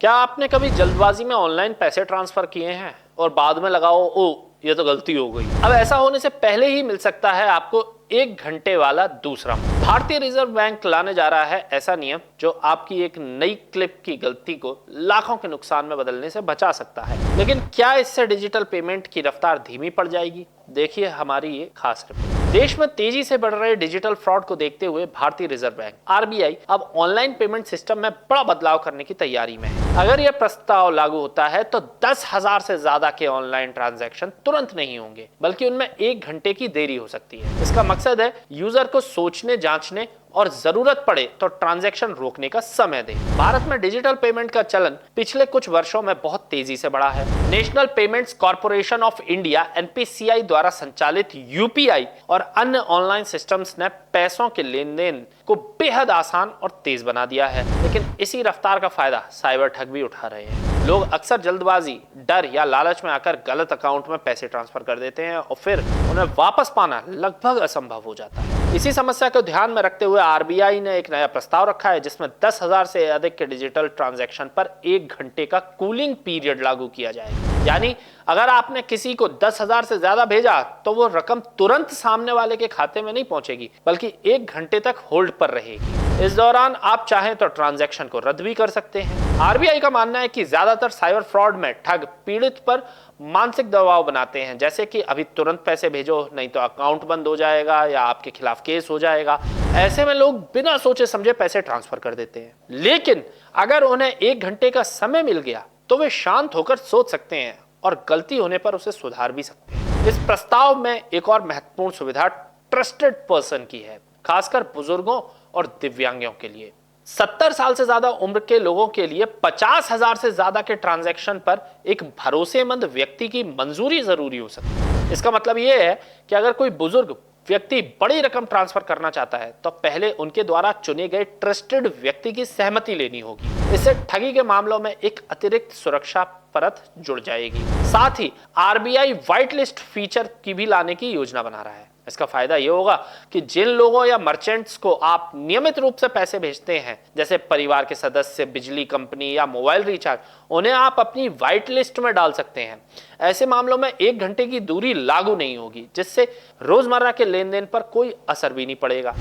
क्या आपने कभी जल्दबाजी में ऑनलाइन पैसे ट्रांसफर किए हैं और बाद में लगाओ ओ ये तो गलती हो गई। अब ऐसा होने से पहले ही मिल सकता है आपको 1 घंटे वाला दूसरा। भारतीय रिजर्व बैंक लाने जा रहा है ऐसा नियम जो आपकी एक नई क्लिप की गलती को लाखों के नुकसान में बदलने से बचा सकता है। लेकिन क्या इससे डिजिटल पेमेंट की रफ्तार धीमी पड़ जाएगी? देखिए हमारी ये खास रिपोर्ट। देश में तेजी से बढ़ रहे डिजिटल फ्रॉड को देखते हुए भारतीय रिजर्व बैंक आरबीआई अब ऑनलाइन पेमेंट सिस्टम में बड़ा बदलाव करने की तैयारी में है। अगर यह प्रस्ताव लागू होता है तो 10,000 से ज्यादा के ऑनलाइन ट्रांजैक्शन तुरंत नहीं होंगे, बल्कि उनमें 1 घंटे की देरी हो सकती है। इसका मकसद है यूजर को सोचने, जांचने और जरूरत पड़े तो ट्रांजैक्शन रोकने का समय दे। भारत में डिजिटल पेमेंट का चलन पिछले कुछ वर्षों में बहुत तेजी से बढ़ा है। National payments corporation of India NPCI द्वारा संचालित यूपीआई और अन्य ऑनलाइन सिस्टम्स ने पैसों के लेन देन को बेहद आसान और तेज बना दिया है। लेकिन इसी रफ्तार का फायदा साइबर ठग भी उठा रहे हैं। लोग अक्सर जल्दबाजी, डर या लालच में आकर गलत अकाउंट में पैसे ट्रांसफर कर देते हैं और फिर उन्हें वापस पाना लगभग असंभव हो जाता है। इसी समस्या को ध्यान में रखते हुए आरबीआई ने एक नया प्रस्ताव रखा है जिसमें 10,000 से अधिक के डिजिटल ट्रांजैक्शन पर 1 घंटे का कूलिंग पीरियड लागू किया जाएगा। यानी अगर आपने किसी को 10,000 से ज्यादा भेजा तो वो रकम तुरंत सामने वाले के खाते में नहीं पहुंचेगी, बल्कि 1 घंटे तक होल्ड पर रहेगी। इस दौरान आप चाहें तो ट्रांजैक्शन को रद्द भी कर सकते हैं। आरबीआई का मानना है कि ज्यादातर साइबर फ्रॉड में ठग पीड़ित पर मानसिक दबाव बनाते हैं, जैसे कि अभी तुरंत पैसे भेजो नहीं तो अकाउंट बंद हो जाएगा या आपके खिलाफ केस हो जाएगा। ऐसे में लोग बिना सोचे समझे पैसे ट्रांसफर कर देते हैं। लेकिन अगर उन्हें 1 घंटे का समय मिल गया तो वे शांत होकर सोच सकते हैं और गलती होने पर उसे सुधार भी सकते हैं। इस प्रस्ताव में एक और महत्वपूर्ण सुविधा ट्रस्टेड पर्सन की है, खासकर बुजुर्गों और दिव्यांगों के लिए। 70 साल से ज्यादा उम्र के लोगों के लिए 50,000 से ज्यादा के ट्रांजैक्शन पर एक भरोसेमंद व्यक्ति की मंजूरी जरूरी हो सकती है। इसका मतलब यह है कि अगर कोई बुजुर्ग व्यक्ति बड़ी रकम ट्रांसफर करना चाहता है तो पहले उनके द्वारा चुने गए ट्रस्टेड व्यक्ति की सहमति लेनी होगी। इससे ठगी के मामलों में एक अतिरिक्त सुरक्षा परत जुड़ जाएगी। साथ ही आरबीआई व्हाइट लिस्ट फीचर की भी लाने की योजना बना रहा है। इसका फायदा यह होगा कि जिन लोगों या मर्चेंट्स को आप नियमित रूप से पैसे भेजते हैं, जैसे परिवार के सदस्य, बिजली कंपनी या मोबाइल रिचार्ज, उन्हें आप अपनी व्हाइट लिस्ट में डाल सकते हैं। ऐसे मामलों में 1 घंटे की दूरी लागू नहीं होगी, जिससे रोजमर्रा के लेन देन पर कोई असर भी नहीं पड़ेगा।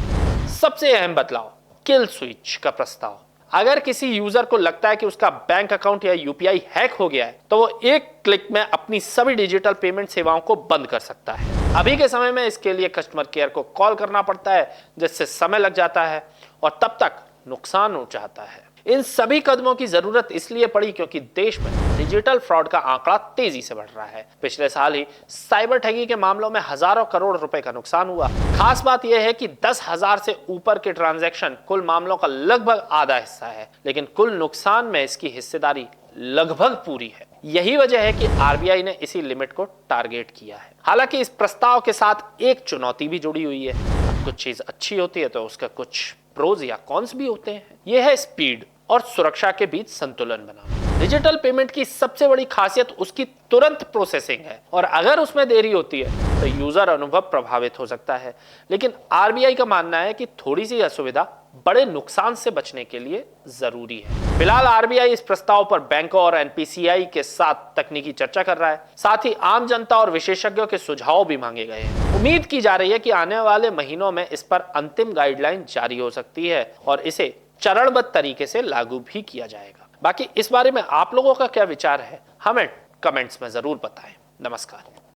सबसे अहम बदलाव, किल स्विच का प्रस्ताव। अगर किसी यूजर को लगता है कि उसका बैंक अकाउंट या यूपीआई हैक हो गया है तो वो एक क्लिक में अपनी सभी डिजिटल पेमेंट सेवाओं को बंद कर सकता है। अभी के समय में इसके लिए कस्टमर केयर को कॉल करना पड़ता है, जिससे समय लग जाता है और तब तक नुकसान हो जाता है। इन सभी कदमों की जरूरत इसलिए पड़ी क्योंकि देश में डिजिटल फ्रॉड का आंकड़ा तेजी से बढ़ रहा है। पिछले साल ही साइबर ठगी के मामलों में हजारों करोड़ रुपए का नुकसान हुआ। खास बात यह है कि 10,000 से ऊपर के ट्रांजैक्शन कुल मामलों का लगभग आधा हिस्सा है, लेकिन कुल नुकसान में इसकी हिस्सेदारी लगभग पूरी है। यही वजह है कि आरबीआई ने इसी लिमिट को टारगेट किया है। हालांकि इस प्रस्ताव के साथ एक चुनौती भी जुड़ी हुई है। कुछ चीज अच्छी होती है तो उसका कुछ प्रोज या कॉन्स भी होते हैं। यह है स्पीड और सुरक्षा के बीच संतुलन बनाना। डिजिटल पेमेंट की सबसे बड़ी खासियत उसकी तुरंत प्रोसेसिंग है और अगर उसमें देरी होती है तो यूजर अनुभव प्रभावित हो सकता है। लेकिन आरबीआई का मानना है कि थोड़ी सी असुविधा बड़े नुकसान से बचने के लिए जरूरी है। फिलहाल आरबीआई इस प्रस्ताव पर बैंकों और एनपीसीआई के साथ तकनीकी चर्चा कर रहा है। साथ ही आम जनता और विशेषज्ञों के सुझाव भी मांगे गए हैं। उम्मीद की जा रही है कि आने वाले महीनों में इस पर अंतिम गाइडलाइन जारी हो सकती है और इसे चरणबद्ध तरीके से लागू भी किया जाएगा। बाकी इस बारे में आप लोगों का क्या विचार है, हमें कमेंट्स में जरूर बताएं। नमस्कार।